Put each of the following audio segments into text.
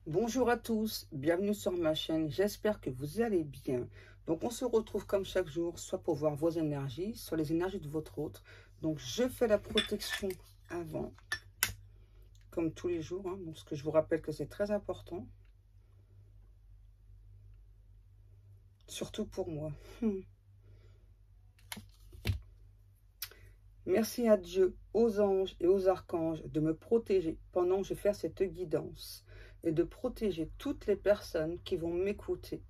Bonjour à tous, bienvenue sur ma chaîne, j'espère que vous allez bien. Donc on se retrouve comme chaque jour, soit pour voir vos énergies, soit les énergies de votre autre. Donc je fais la protection avant, comme tous les jours, hein, parce que je vous rappelle que c'est très important. Surtout pour moi. Merci à Dieu, aux anges et aux archanges de me protéger pendant que je fais cette guidance et de protéger toutes les personnes qui vont m'écouter.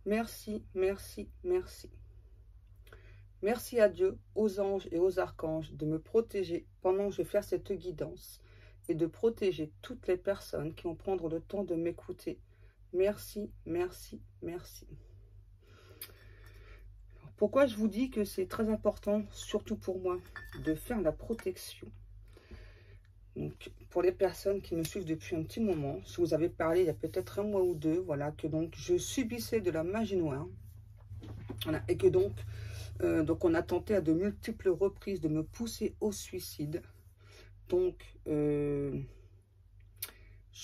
Merci, merci, merci. Merci à Dieu, aux anges et aux archanges de me protéger pendant que je fais cette guidance et de protéger toutes les personnes qui vont prendre le temps de m'écouter. Merci, merci, merci. Pourquoi je vous dis que c'est très important, surtout pour moi, de faire la protection? Donc, pour les personnes qui me suivent depuis un petit moment, je vous avais parlé il y a peut-être un mois ou deux, voilà, que donc je subissais de la magie noire, voilà, et que donc on a tenté à de multiples reprises de me pousser au suicide. Donc, je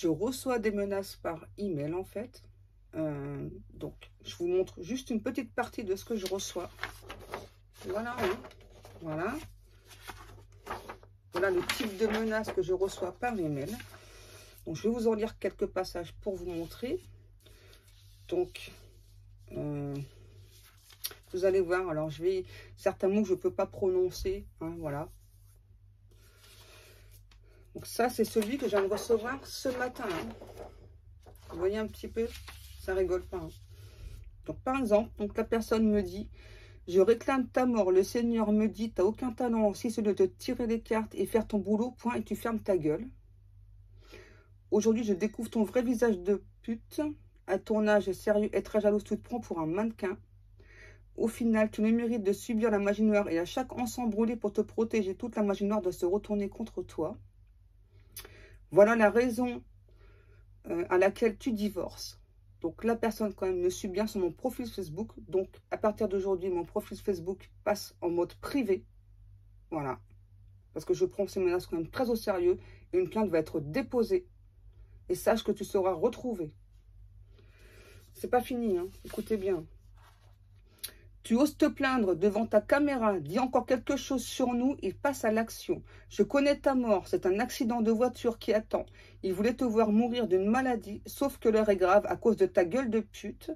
reçois des menaces par email en fait. Donc, je vous montre juste une petite partie de ce que je reçois. Voilà, hein. Voilà. Voilà le type de menaces que je reçois par email. Donc, je vais vous en lire quelques passages pour vous montrer. Donc, vous allez voir. Alors, je vais certains mots que je ne peux pas prononcer. Hein, voilà. Donc, ça, c'est celui que je viens de recevoir ce matin. Hein. Vous voyez un petit peu, ça rigole pas. Hein. Donc, par exemple, donc, la personne me dit: je réclame ta mort. Le Seigneur me dit: tu n'as aucun talent, si c'est de te tirer les cartes et faire ton boulot, point, et tu fermes ta gueule. Aujourd'hui, je découvre ton vrai visage de pute. À ton âge sérieux et très jalouse, tu te prends pour un mannequin. Au final, tu ne mérites de subir la magie noire et à chaque encens brûlé pour te protéger, toute la magie noire doit se retourner contre toi. Voilà la raison à laquelle tu divorces. Donc la personne quand même me suit bien sur mon profil Facebook. Donc à partir d'aujourd'hui, mon profil Facebook passe en mode privé. Voilà. Parce que je prends ces menaces quand même très au sérieux. Et une plainte va être déposée. Et sache que tu seras retrouvé. C'est pas fini, hein. Écoutez bien. Tu oses te plaindre devant ta caméra, dis encore quelque chose sur nous et passe à l'action. Je connais ta mort, c'est un accident de voiture qui attend. Il voulait te voir mourir d'une maladie, sauf que l'heure est grave à cause de ta gueule de pute.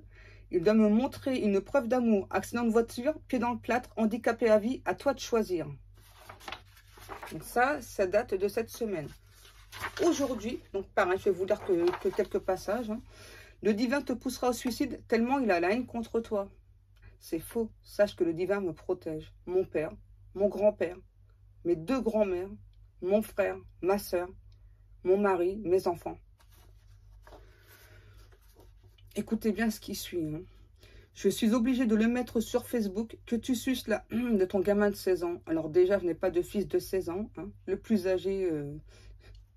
Il doit me montrer une preuve d'amour. Accident de voiture, pied dans le plâtre, handicapé à vie, à toi de choisir. Donc ça date de cette semaine. Aujourd'hui, donc pareil, je vais vous lire que quelques passages. Hein. Le divin te poussera au suicide tellement il a la haine contre toi. C'est faux. Sache que le divin me protège. Mon père, mon grand-père, mes deux grands-mères, mon frère, ma soeur, mon mari, mes enfants. Écoutez bien ce qui suit. Hein. Je suis obligée de le mettre sur Facebook. Que tu suces là de ton gamin de 16 ans. Alors déjà, je n'ai pas de fils de 16 ans. Hein. Le plus âgé,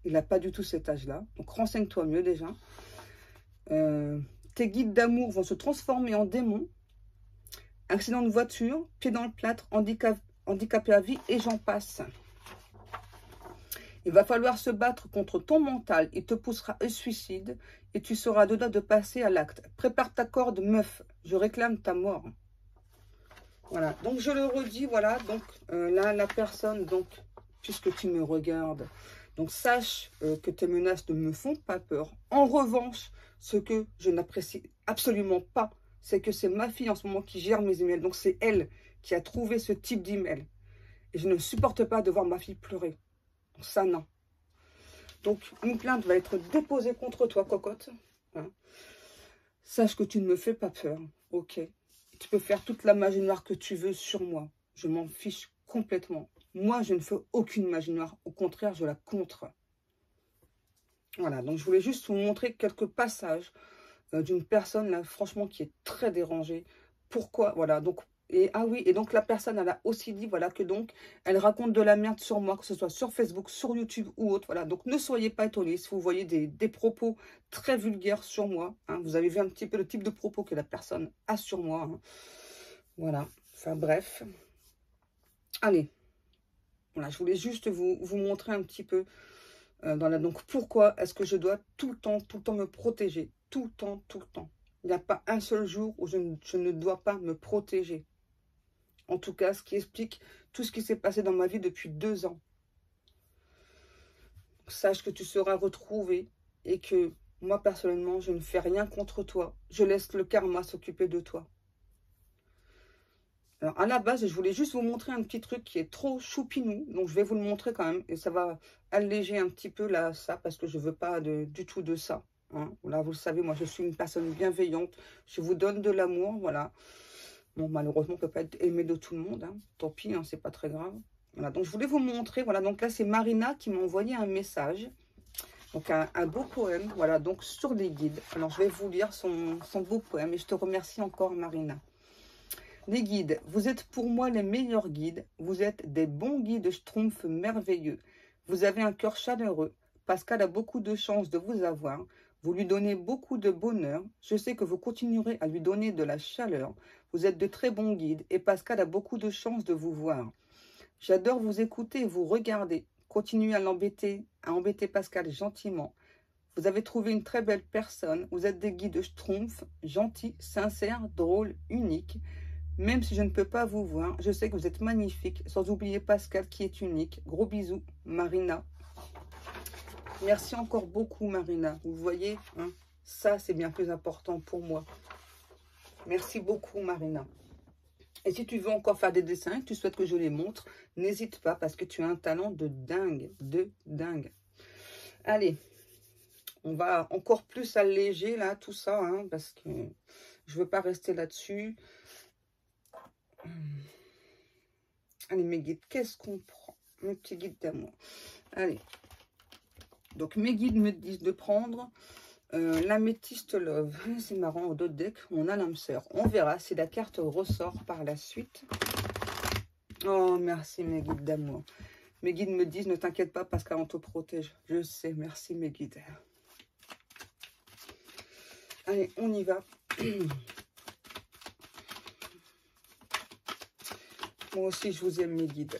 il n'a pas du tout cet âge-là. Donc renseigne-toi mieux déjà. Tes guides d'amour vont se transformer en démons. Accident de voiture, pied dans le plâtre, handicapé à vie et j'en passe. Il va falloir se battre contre ton mental. Il te poussera au suicide et tu seras dedans de passer à l'acte. Prépare ta corde, meuf. Je réclame ta mort. Voilà. Donc, je le redis, voilà. Donc, là, la personne, donc, puisque tu me regardes, donc, sache que tes menaces ne me font pas peur. En revanche, ce que je n'apprécie absolument pas, c'est que c'est ma fille en ce moment qui gère mes emails. Donc, c'est elle qui a trouvé ce type d'email. Et je ne supporte pas de voir ma fille pleurer. Donc, ça, non. Donc, une plainte va être déposée contre toi, cocotte. Hein. Sache que tu ne me fais pas peur. Ok. Tu peux faire toute la magie noire que tu veux sur moi. Je m'en fiche complètement. Moi, je ne fais aucune magie noire. Au contraire, je la contre. Voilà. Donc, je voulais juste vous montrer quelques passages d'une personne, là, franchement, qui est très dérangée. Pourquoi? Voilà. Donc, et ah oui, et donc la personne, elle a aussi dit, voilà, que donc, elle raconte de la merde sur moi, que ce soit sur Facebook, sur YouTube ou autre. Voilà. Donc, ne soyez pas étonnés si vous voyez des propos très vulgaires sur moi. Hein. Vous avez vu un petit peu le type de propos que la personne a sur moi. Hein. Voilà. Enfin, bref. Allez. Voilà, je voulais juste vous montrer un petit peu Donc, pourquoi est-ce que je dois tout le temps me protéger? Tout le temps, tout le temps. Il n'y a pas un seul jour où je ne dois pas me protéger. En tout cas, ce qui explique tout ce qui s'est passé dans ma vie depuis 2 ans. Sache que tu seras retrouvé et que moi, personnellement, je ne fais rien contre toi. Je laisse le karma s'occuper de toi. Alors, à la base, je voulais juste vous montrer un petit truc qui est trop choupinou. Donc, je vais vous le montrer quand même. Et ça va alléger un petit peu là, ça, parce que je ne veux pas du tout de ça. Hein. Là, vous le savez, moi, je suis une personne bienveillante. Je vous donne de l'amour, voilà. Bon, malheureusement, on ne peut pas être aimé de tout le monde. Hein. Tant pis, hein, c'est pas très grave. Voilà, donc je voulais vous montrer. Voilà, donc là, c'est Marina qui m'a envoyé un message. Donc, un beau poème, voilà, donc sur les guides. Alors, je vais vous lire son beau poème. Et je te remercie encore, Marina. Les guides, vous êtes pour moi les meilleurs guides. Vous êtes des bons guides schtroumpfs merveilleux. Vous avez un cœur chaleureux. Pascal a beaucoup de chance de vous avoir. Vous lui donnez beaucoup de bonheur. Je sais que vous continuerez à lui donner de la chaleur. Vous êtes de très bons guides et Pascal a beaucoup de chance de vous voir. J'adore vous écouter et vous regarder. Continuez à embêter Pascal gentiment. Vous avez trouvé une très belle personne. Vous êtes des guides schtroumpfs, gentils, sincères, drôles, uniques. Même si je ne peux pas vous voir, je sais que vous êtes magnifique. Sans oublier Pascal qui est unique. Gros bisous, Marina. Merci encore beaucoup, Marina. Vous voyez, hein, ça, c'est bien plus important pour moi. Merci beaucoup, Marina. Et si tu veux encore faire des dessins et que tu souhaites que je les montre, n'hésite pas parce que tu as un talent de dingue, Allez, on va encore plus alléger là, tout ça, hein, parce que je ne veux pas rester là-dessus. Allez, mes guides, qu'est-ce qu'on prend? Mes petits guides d'amour. Allez. Donc, mes guides me disent de prendre l'améthyste love. C'est marrant, au dos de deck, on a l'âme sœur. On verra si la carte ressort par la suite. Oh, merci, mes guides d'amour. Mes guides me disent, ne t'inquiète pas, Pascal, on te protège. Je sais, merci, mes guides. Allez, on y va. Moi aussi, je vous aime, mes guides.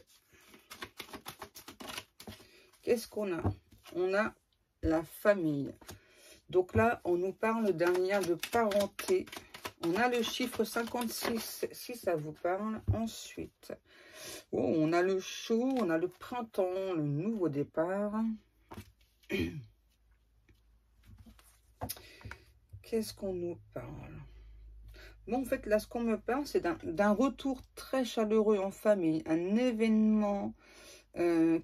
Qu'est-ce qu'on a? On a la famille. Donc là, on nous parle d'un lien de parenté. On a le chiffre 56, si ça vous parle. Ensuite, oh, on a le chaud, on a le printemps, le nouveau départ. Qu'est-ce qu'on nous parle? Bon, en fait, là, ce qu'on me parle, c'est d'un retour très chaleureux en famille. Un événement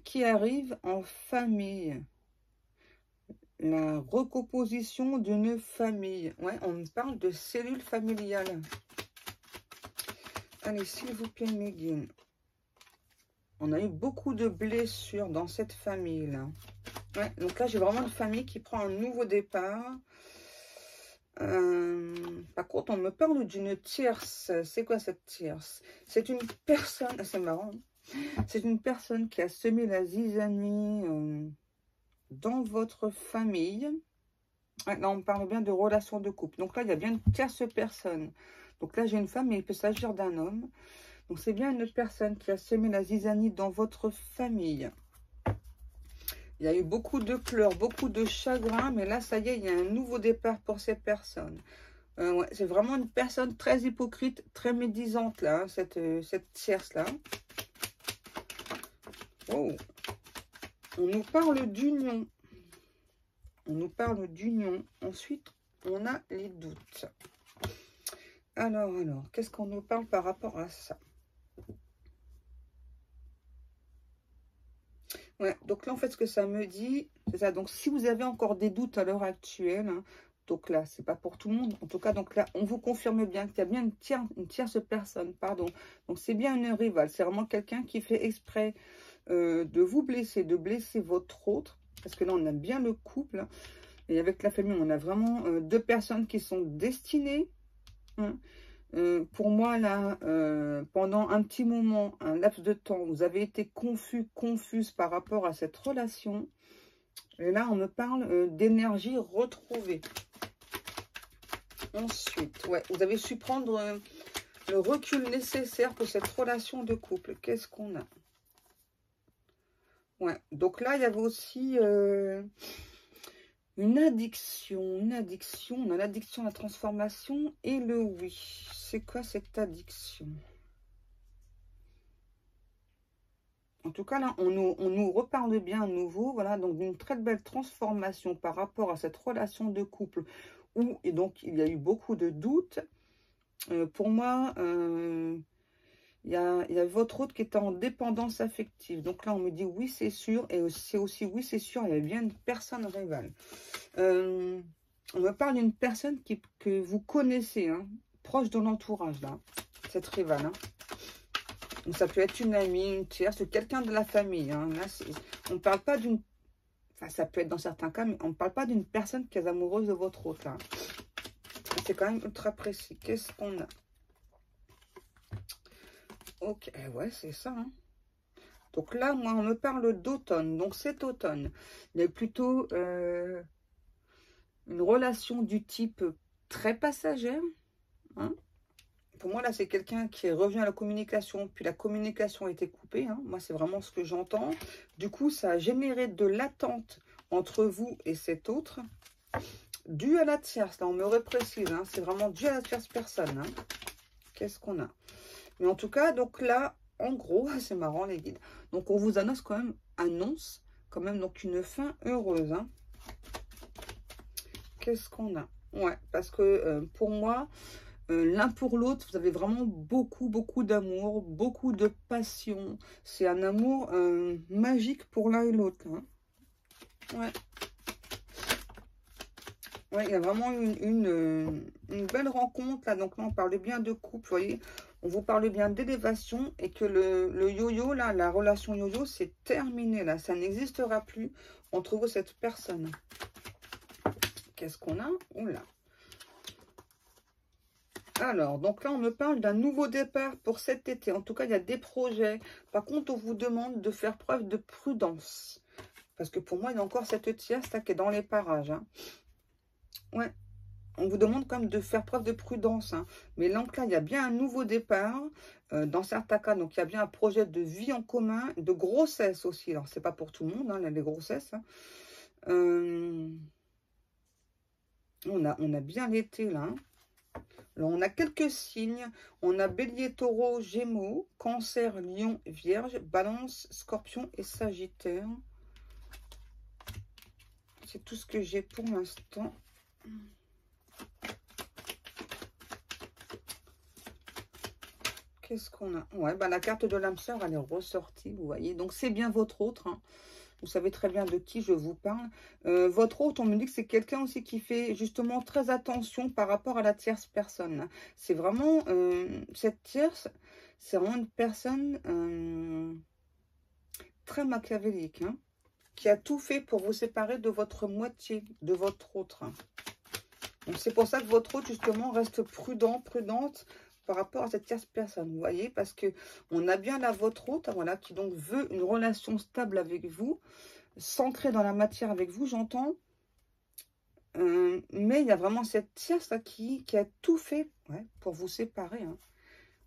qui arrive en famille. La recomposition d'une famille. Ouais, on me parle de cellules familiales. Allez, s'il vous plaît, mes guides. On a eu beaucoup de blessures dans cette famille-là. Ouais, donc là, j'ai vraiment une famille qui prend un nouveau départ. Par contre, on me parle d'une tierce. C'est quoi cette tierce? C'est une personne... C'est marrant. C'est une personne qui a semé la zizanie dans votre famille. Ouais, là, on me parle bien de relations de couple. Donc là, il y a bien une tierce personne. Donc là, j'ai une femme, mais il peut s'agir d'un homme. Donc c'est bien une personne qui a semé la zizanie dans votre famille. Il y a eu beaucoup de pleurs, beaucoup de chagrin, mais là, ça y est, il y a un nouveau départ pour ces personnes. Ouais, c'est vraiment une personne très hypocrite, très médisante, là, hein, cette tierce-là. Oh. On nous parle d'union. On nous parle d'union. Ensuite, on a les doutes. Alors, qu'est-ce qu'on nous parle par rapport à ça? Ouais, donc là, en fait, ce que ça me dit, c'est ça. Donc, si vous avez encore des doutes à l'heure actuelle, hein, donc là, c'est pas pour tout le monde. En tout cas, donc là, on vous confirme bien qu'il y a bien une tierce personne, pardon. Donc, c'est bien une rivale. C'est vraiment quelqu'un qui fait exprès de vous blesser, de blesser votre autre. Parce que là, on a bien le couple. Hein, et avec la famille, on a vraiment deux personnes qui sont destinées. Hein, pour moi, là, pendant un petit moment, un laps de temps, vous avez été confuse par rapport à cette relation. Et là, on me parle d'énergie retrouvée. Ensuite, ouais, vous avez su prendre le recul nécessaire pour cette relation de couple. Qu'est-ce qu'on a? Ouais, donc là, il y avait aussi une addiction. On a l'addiction à la transformation et le oui. C'est quoi cette addiction? En tout cas, là, on nous reparle bien à nouveau, voilà, donc d'une très belle transformation par rapport à cette relation de couple où, et donc, il y a eu beaucoup de doutes. Pour moi, il y a votre autre qui était en dépendance affective. Donc là, on me dit oui, c'est sûr, et c'est aussi oui, c'est sûr, il y a bien une personne rivale. On me parle d'une personne que vous connaissez, hein, proche de l'entourage, là, cette rivale, hein. Donc, ça peut être une amie, une tierce, quelqu'un de la famille. Hein. Là, on ne parle pas d'une... Enfin, ça peut être dans certains cas, mais on ne parle pas d'une personne qui est amoureuse de votre autre. Là. C'est quand même ultra précis. Qu'est-ce qu'on a? Ok, ouais, c'est ça. Hein. Donc là, moi, on me parle d'automne. Donc cet automne, il y a plutôt une relation du type très passagère. Hein. Pour moi, là, c'est quelqu'un qui est revenu à la communication, puis la communication a été coupée. Hein. Moi, c'est vraiment ce que j'entends. Du coup, ça a généré de l'attente entre vous et cet autre, dû à la tierce. Là, on me reprécise. Hein. C'est vraiment dû à la tierce personne. Hein. Qu'est-ce qu'on a? Mais en tout cas, donc là, en gros, c'est marrant, les guides. Donc, on vous annonce quand même donc une fin heureuse. Hein. Qu'est-ce qu'on a? Ouais, parce que pour moi... l'un pour l'autre, vous avez vraiment beaucoup d'amour, beaucoup de passion. C'est un amour magique pour l'un et l'autre. Hein. Ouais. Ouais, il y a vraiment une belle rencontre là. Donc là, on parle bien de couple, vous voyez. On vous parle bien d'élévation et que le yo-yo, là, la relation yo-yo, c'est terminé là. Ça n'existera plus entre vous et cette personne. Qu'est-ce qu'on a? Oula. Alors, donc là, on me parle d'un nouveau départ pour cet été. En tout cas, il y a des projets. Par contre, on vous demande de faire preuve de prudence. Parce que pour moi, il y a encore cette tierce là qui est dans les parages. Hein. Ouais, on vous demande quand même de faire preuve de prudence. Hein. Mais donc là, il y a bien un nouveau départ. Dans certains cas, donc il y a bien un projet de vie en commun, de grossesse aussi. Alors, c'est pas pour tout le monde, hein, les grossesses. Hein. On a bien l'été là. Hein. Alors, on a quelques signes. On a Bélier, Taureau, Gémeaux, Cancer, Lion, Vierge, Balance, Scorpion et Sagittaire. C'est tout ce que j'ai pour l'instant. Qu'est-ce qu'on a? Ouais, bah, la carte de l'âme sœur, elle est ressortie, vous voyez. Donc, c'est bien votre autre. Hein. Vous savez très bien de qui je vous parle. Votre autre, on me dit que c'est quelqu'un aussi qui fait justement très attention par rapport à la tierce personne. C'est vraiment, cette tierce, c'est vraiment une personne très machiavélique, hein, qui a tout fait pour vous séparer de votre moitié, de votre autre. Donc c'est pour ça que votre autre, justement, reste prudente par rapport à cette tierce personne, vous voyez, parce que on a bien là votre autre, voilà, qui donc veut une relation stable avec vous, s'ancrer dans la matière avec vous, j'entends, mais il y a vraiment cette tierce là qui a tout fait pour vous séparer, hein.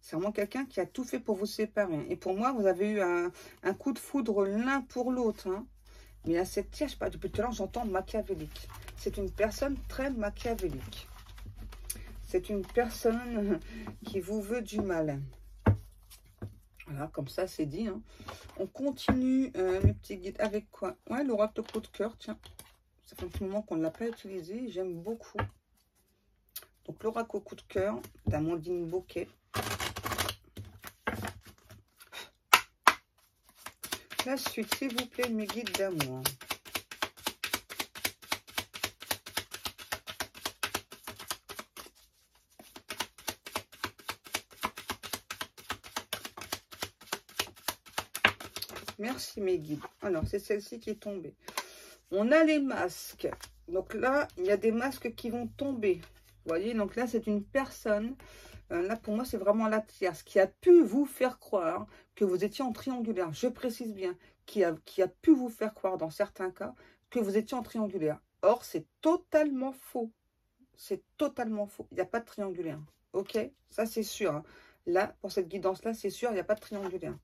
C'est vraiment quelqu'un qui a tout fait pour vous séparer, et pour moi, vous avez eu un coup de foudre l'un pour l'autre, hein. Mais à cette tierce, je sais pas, depuis tout à l'heure, j'entends machiavélique. C'est une personne très machiavélique. C'est une personne qui vous veut du mal. Voilà, comme ça, c'est dit. Hein. On continue, mes petits guides, avec quoi? Ouais, l'oracle coup de cœur, tiens. Ça fait un petit moment qu'on ne l'a pas utilisé. J'aime beaucoup. Donc, l'oracle coup de cœur d'Amandine Bouquet. La suite, s'il vous plaît, mes guides d'amour. Merci mes guides. Alors, c'est celle-ci qui est tombée. On a les masques. Donc là, il y a des masques qui vont tomber. Vous voyez, donc là, c'est une personne. Là, pour moi, c'est vraiment la tierce qui a pu vous faire croire que vous étiez en triangulaire. Je précise bien, qui a pu vous faire croire, dans certains cas, que vous étiez en triangulaire. Or, c'est totalement faux. C'est totalement faux. Il n'y a pas de triangulaire. Ok? Ça, c'est sûr. Hein. Là, pour cette guidance-là, c'est sûr, il n'y a pas de triangulaire.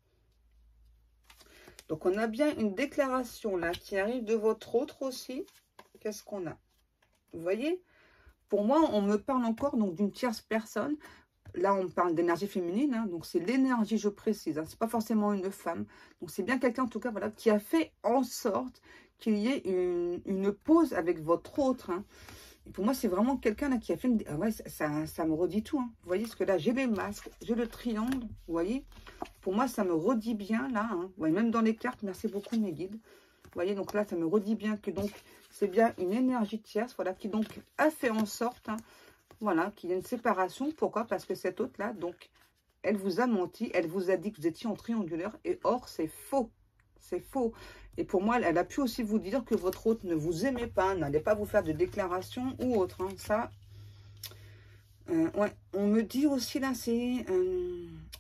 Donc, on a bien une déclaration là qui arrive de votre autre aussi. Qu'est-ce qu'on a? Vous voyez? Pour moi, on me parle encore donc d'une tierce personne. Là, on parle d'énergie féminine, hein, donc c'est l'énergie, je précise. Hein, c'est pas forcément une femme. Donc, c'est bien quelqu'un, en tout cas, voilà, qui a fait en sorte qu'il y ait une pause avec votre autre. Hein. Et pour moi, c'est vraiment quelqu'un là qui a fait une... Ah ouais, ça me redit tout. Hein. Vous voyez, parce que là, j'ai les masques, j'ai le triangle. Vous voyez? Pour moi, ça me redit bien, là. Hein. Vous voyez, même dans les cartes, merci beaucoup, mes guides. Vous voyez, donc là, ça me redit bien que donc c'est bien une énergie tierce, voilà, qui donc a fait en sorte... Hein, voilà, qu'il y a une séparation. Pourquoi? Parce que cette autre-là, donc, elle vous a menti. Elle vous a dit que vous étiez en triangulaire. Et or, c'est faux. C'est faux. Et pour moi, elle a pu aussi vous dire que votre autre ne vous aimait pas, n'allait pas vous faire de déclaration ou autre. Hein. Ça, ouais. On me dit aussi, là, c'est...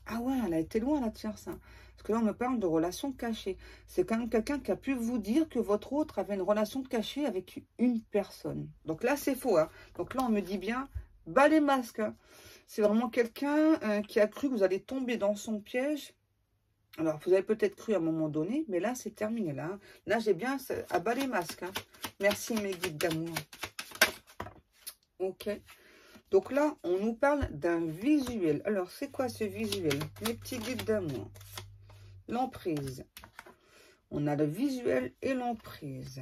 ah ouais, elle a été loin, la tierce. Hein. Parce que là, on me parle de relations cachées. C'est quand même quelqu'un qui a pu vous dire que votre autre avait une relation cachée avec une personne. Donc là, c'est faux. Hein. Donc là, on me dit bien... Bas les masques, hein. C'est vraiment quelqu'un qui a cru que vous allez tomber dans son piège. Alors, vous avez peut-être cru à un moment donné, mais là, c'est terminé. Là, hein. Là j'ai bien à bas les masques. Hein. Merci, mes guides d'amour. Ok. Donc là, on nous parle d'un visuel. Alors, c'est quoi ce visuel? Mes petits guides d'amour. L'emprise. On a le visuel et l'emprise.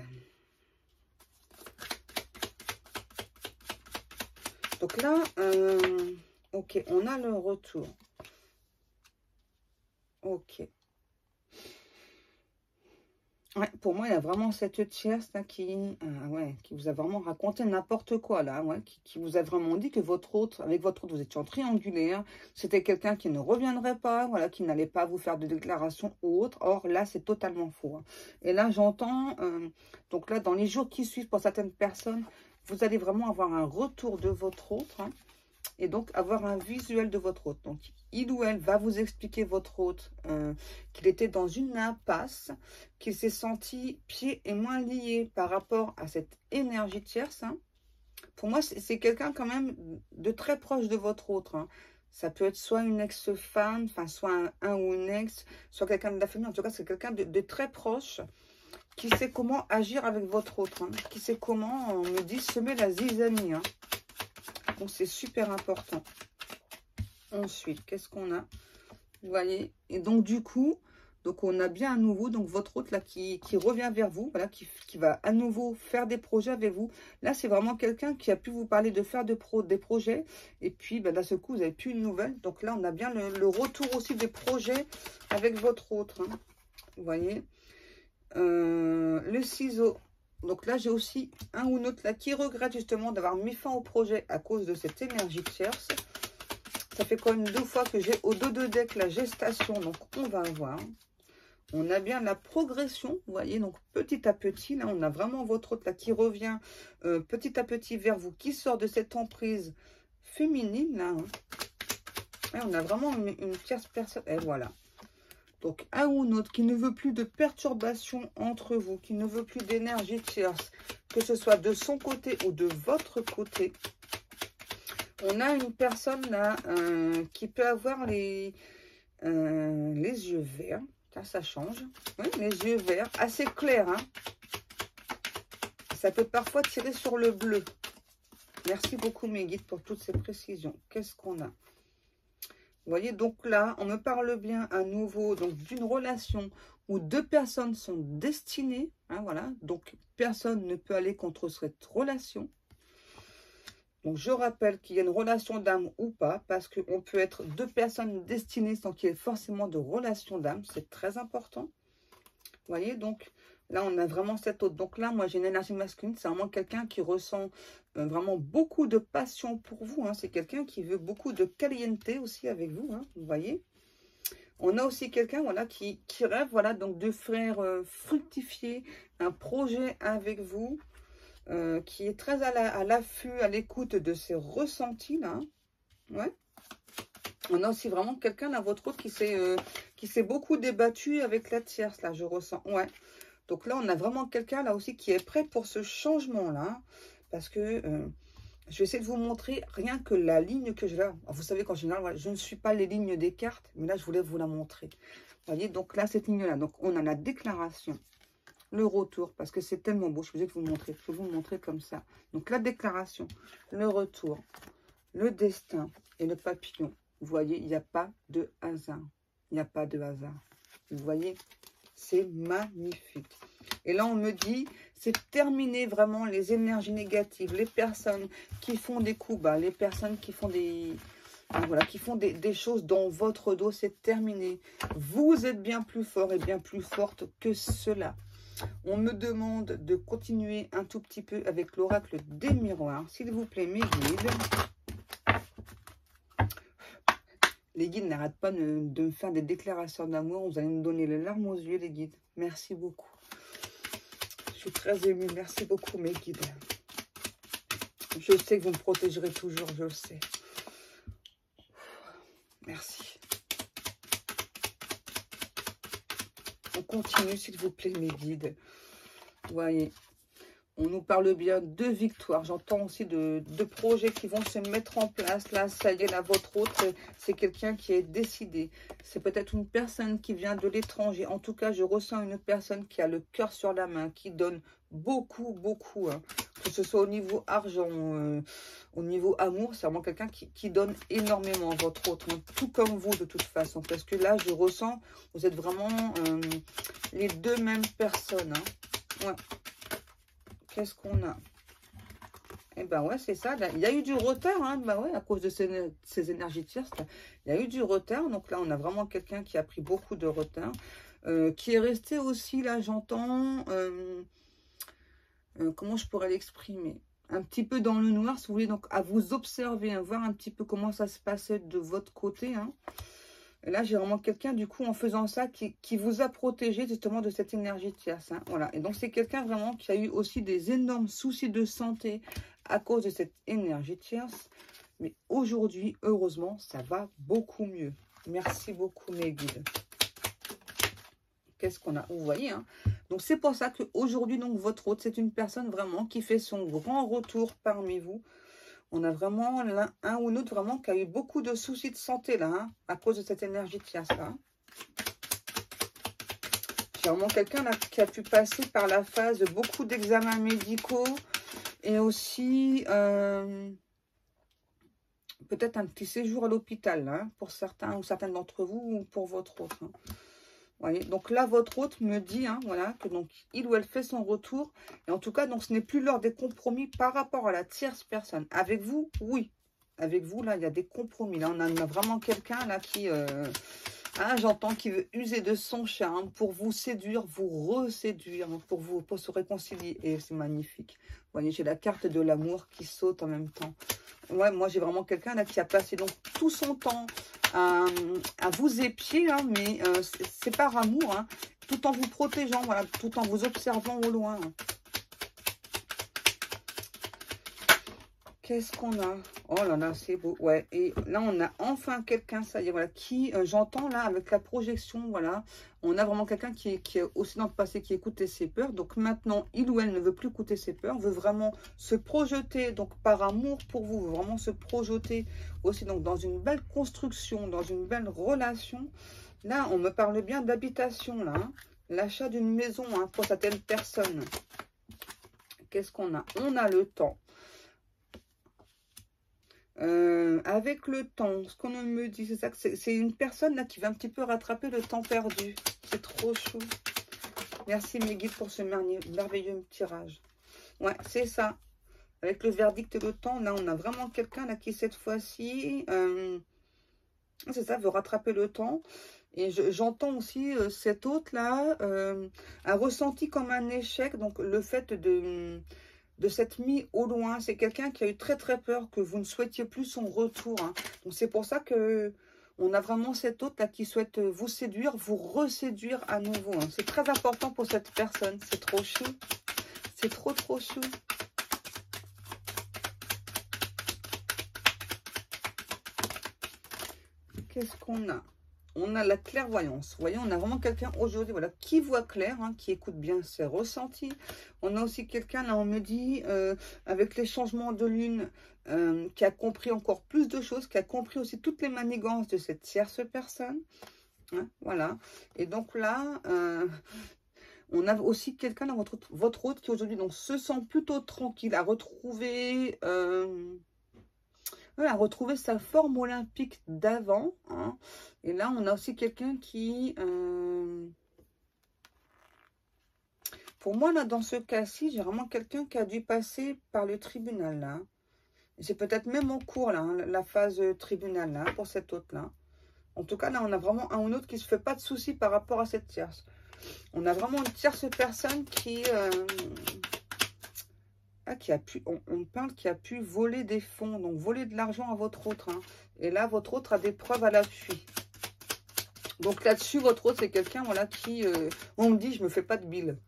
Donc là, ok, on a le retour. Ok. Ouais, pour moi, il y a vraiment cette tierce là qui vous a vraiment raconté n'importe quoi là, ouais, qui vous a vraiment dit que votre autre, avec votre autre, vous étiez en triangulaire, c'était quelqu'un qui ne reviendrait pas, voilà, qui n'allait pas vous faire de déclaration ou autre. Or là, c'est totalement faux. Hein. Et là, j'entends, donc là, dans les jours qui suivent, pour certaines personnes, vous allez vraiment avoir un retour de votre autre, hein, et donc avoir un visuel de votre autre. Donc, il ou elle va vous expliquer, votre autre, qu'il était dans une impasse, qu'il s'est senti pieds et mains liés par rapport à cette énergie tierce. Hein. Pour moi, c'est quelqu'un quand même de très proche de votre autre. Hein. Ça peut être soit une ex-femme, enfin soit un ou une ex, soit quelqu'un de la famille. En tout cas, c'est quelqu'un de très proche, qui sait comment agir avec votre autre, hein, qui sait comment, on me dit, semer la zizanie. Hein. Donc, c'est super important. Ensuite, qu'est-ce qu'on a? Vous voyez? Et donc, du coup, donc on a bien à nouveau, donc votre autre là qui revient vers vous, voilà, qui va à nouveau faire des projets avec vous. Là, c'est vraiment quelqu'un qui a pu vous parler de faire des projets. Et puis, ben, d'un seul coup, vous n'avez plus une nouvelle. Donc là, on a bien le retour aussi des projets avec votre autre. Hein. Vous voyez? Le ciseau. Donc là, j'ai aussi un ou l'autre là qui regrette justement d'avoir mis fin au projet à cause de cette énergie tierce. Ça fait quand même 2 fois que j'ai au dos de deck la gestation. Donc, on va voir. On a bien la progression, vous voyez. Donc, petit à petit, là, on a vraiment votre autre là qui revient petit à petit vers vous, qui sort de cette emprise féminine, là. Hein. Et on a vraiment une tierce personne. Et voilà. Donc, un ou l'autre qui ne veut plus de perturbation entre vous, qui ne veut plus d'énergie tierce, que ce soit de son côté ou de votre côté. On a une personne là qui peut avoir les yeux verts. Là, ça change. Oui, les yeux verts, assez clairs. Hein. Ça peut parfois tirer sur le bleu. Merci beaucoup, mes guides, pour toutes ces précisions. Qu'est-ce qu'on a? Vous voyez, donc là, on me parle bien à nouveau d'une relation où 2 personnes sont destinées. Hein, voilà. Donc, personne ne peut aller contre cette relation. Donc, je rappelle qu'il y a une relation d'âme ou pas, parce qu'on peut être 2 personnes destinées sans qu'il y ait forcément de relation d'âme. C'est très important. Vous voyez, donc là, on a vraiment cette autre. Donc là, moi, j'ai une énergie masculine. C'est vraiment quelqu'un qui ressent vraiment beaucoup de passion pour vous. Hein. C'est quelqu'un qui veut beaucoup de caliente aussi avec vous. Hein, vous voyez. On a aussi quelqu'un voilà, qui rêve voilà, donc de faire fructifier un projet avec vous. Qui est très à l'affût, à l'écoute de ses ressentis là. Ouais. On a aussi vraiment quelqu'un là, votre autre, qui s'est beaucoup débattu avec la tierce là, je ressens. Ouais. Donc là, on a vraiment quelqu'un là aussi qui est prêt pour ce changement là, parce que je vais essayer de vous montrer rien que la ligne que j'ai là. Vous savez qu'en général, voilà, je ne suis pas les lignes des cartes, mais là, je voulais vous la montrer. Vous voyez, donc là, cette ligne-là. Donc, on a la déclaration, le retour, parce que c'est tellement beau. Je vais vous montrer. Je vais vous montrer comme ça. Donc, la déclaration, le retour, le destin et le papillon. Vous voyez, il n'y a pas de hasard. Il n'y a pas de hasard. Vous voyez, c'est magnifique. Et là, on me dit, c'est terminé vraiment les énergies négatives, les personnes qui font des coups bas, les personnes qui font des... Voilà, qui font des choses dans votre dos, c'est terminé. Vous êtes bien plus fort et bien plus forte que cela. On me demande de continuer un tout petit peu avec l'oracle des miroirs. S'il vous plaît, mes guides. Les guides n'arrêtent pas de me faire des déclarations d'amour. Vous allez me donner les larmes aux yeux, les guides. Merci beaucoup. Je suis très émue. Merci beaucoup, mes guides. Je sais que vous me protégerez toujours, je le sais. Merci. On continue, s'il vous plaît, mes guides. Vous voyez, on nous parle bien de victoire. J'entends aussi de projets qui vont se mettre en place. Là, ça y est, là, votre autre, c'est quelqu'un qui est décidé. C'est peut-être une personne qui vient de l'étranger. En tout cas, je ressens une personne qui a le cœur sur la main, qui donne beaucoup, beaucoup. Hein. Que ce soit au niveau argent, au niveau amour, c'est vraiment quelqu'un qui donne énormément, votre autre. Hein. Tout comme vous, de toute façon. Parce que là, je ressens, vous êtes vraiment les deux mêmes personnes. Hein. Ouais. Qu'est-ce qu'on a? Eh ben ouais, c'est ça. Là, il y a eu du retard, hein. Ben ouais, à cause de ces énergies tierces. Là, il y a eu du retard. Donc là, on a vraiment quelqu'un qui a pris beaucoup de retard. Qui est resté aussi, là, j'entends... comment je pourrais l'exprimer? Un petit peu dans le noir, si vous voulez. Donc, à vous observer, hein, voir un petit peu comment ça se passait de votre côté, hein. Et là, j'ai vraiment quelqu'un, du coup, en faisant ça, qui vous a protégé justement de cette énergie tierce. Hein, voilà. Et donc, c'est quelqu'un vraiment qui a eu aussi des énormes soucis de santé à cause de cette énergie tierce. Mais aujourd'hui, heureusement, ça va beaucoup mieux. Merci beaucoup, mes guides. Qu'est-ce qu'on a? Vous voyez, hein? Donc, c'est pour ça qu'aujourd'hui, donc, votre hôte, c'est une personne vraiment qui fait son grand retour parmi vous. On a vraiment un ou l'autre vraiment qui a eu beaucoup de soucis de santé là, hein, à cause de cette énergie tierce là. J'ai vraiment quelqu'un là qui a pu passer par la phase de beaucoup d'examens médicaux et aussi peut-être un petit séjour à l'hôpital hein, pour certains ou certaines d'entre vous ou pour votre autre. Hein. Voyez, donc là, votre hôte me dit, hein, voilà, que donc il ou elle fait son retour. Et en tout cas, donc ce n'est plus l'heure des compromis par rapport à la tierce personne. Avec vous, oui. Avec vous, là, il y a des compromis. Là, on a vraiment quelqu'un là qui, hein, j'entends, qui veut user de son charme pour vous séduire, vous reséduire, pour se réconcilier. Et c'est magnifique. Vous voyez, j'ai la carte de l'amour qui saute en même temps. Ouais, moi, j'ai vraiment quelqu'un là qui a passé donc tout son temps à vous épier, hein, mais c'est par amour, hein, tout en vous protégeant, voilà, tout en vous observant au loin. Qu'est-ce qu'on a? Oh là là, c'est beau. Ouais, et là, on a enfin quelqu'un, ça y est, voilà, qui, j'entends là, avec la projection, voilà, on a vraiment quelqu'un qui est aussi dans le passé, qui écoutait ses peurs. Donc maintenant, il ou elle ne veut plus écouter ses peurs, veut vraiment se projeter, donc par amour pour vous, veut vraiment se projeter aussi donc dans une belle construction, dans une belle relation. Là, on me parle bien d'habitation, là, hein, l'achat d'une maison hein, pour certaines personnes. Qu'est-ce qu'on a? On a le temps. Avec le temps, ce qu'on me dit, c'est ça que c'est une personne là qui va un petit peu rattraper le temps perdu. C'est trop chou. Merci mes guides pour ce merveilleux tirage. Ouais, c'est ça. Avec le verdict et le temps, là, on a vraiment quelqu'un là qui cette fois-ci, c'est ça, veut rattraper le temps. Et j'entends aussi cet autre là a ressenti comme un échec. Donc le fait de s'être mis au loin. C'est quelqu'un qui a eu très très peur que vous ne souhaitiez plus son retour. Hein. Donc c'est pour ça que on a vraiment cet autre là qui souhaite vous séduire, vous reséduire à nouveau. Hein. C'est très important pour cette personne. C'est trop chou. C'est trop trop chou. Qu'est-ce qu'on a? On a la clairvoyance. Vous voyez, on a vraiment quelqu'un aujourd'hui voilà, qui voit clair, hein, qui écoute bien ses ressentis. On a aussi quelqu'un, là, on me dit, avec les changements de lune, qui a compris encore plus de choses, qui a compris aussi toutes les manigances de cette tierce personne. Hein, voilà. Et donc là, on a aussi quelqu'un dans votre autre qui aujourd'hui donc se sent plutôt tranquille, à retrouver sa forme olympique d'avant. Hein. Et là, on a aussi quelqu'un qui... pour moi, là, dans ce cas-ci, j'ai vraiment quelqu'un qui a dû passer par le tribunal, là. C'est peut-être même en cours, là, hein, la phase tribunal, là, pour cet autre-là. En tout cas, là, on a vraiment un ou l'autre qui ne se fait pas de soucis par rapport à cette tierce. On a vraiment une tierce personne qui a pu, on parle qui a pu voler des fonds, donc voler de l'argent à votre autre. Hein. Et là, votre autre a des preuves à l'appui. Donc là-dessus, votre autre, c'est quelqu'un voilà, qui, on me dit, je ne me fais pas de bile.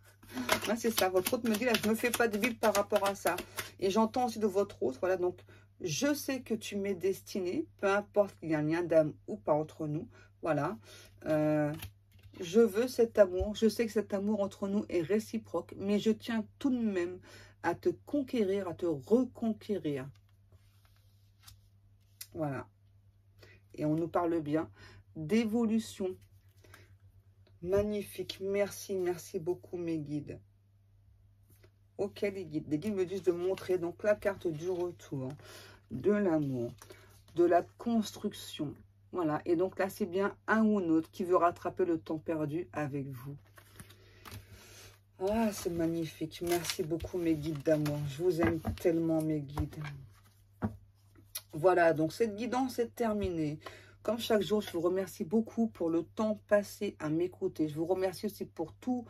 Hein, c'est ça, votre autre me dit, là, je ne me fais pas de bile par rapport à ça. Et j'entends aussi de votre autre, voilà, donc je sais que tu m'es destiné, peu importe qu'il y ait un lien d'âme ou pas entre nous, voilà. Je veux cet amour, je sais que cet amour entre nous est réciproque, mais je tiens tout de même à te conquérir, à te reconquérir. Voilà. Et on nous parle bien d'évolution. Magnifique. Merci, merci beaucoup mes guides. Ok les guides. Les guides me disent de montrer donc la carte du retour, de l'amour, de la construction. Voilà. Et donc là, c'est bien un ou un autre qui veut rattraper le temps perdu avec vous. Ah, c'est magnifique. Merci beaucoup mes guides d'amour. Je vous aime tellement mes guides. Voilà, donc cette guidance est terminée. Comme chaque jour, je vous remercie beaucoup pour le temps passé à m'écouter. Je vous remercie aussi pour tous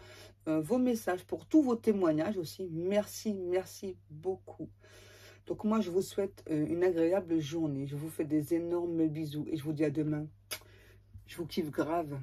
vos messages, pour tous vos témoignages aussi. Merci, merci beaucoup. Donc moi, je vous souhaite une agréable journée. Je vous fais des énormes bisous et je vous dis à demain. Je vous kiffe grave.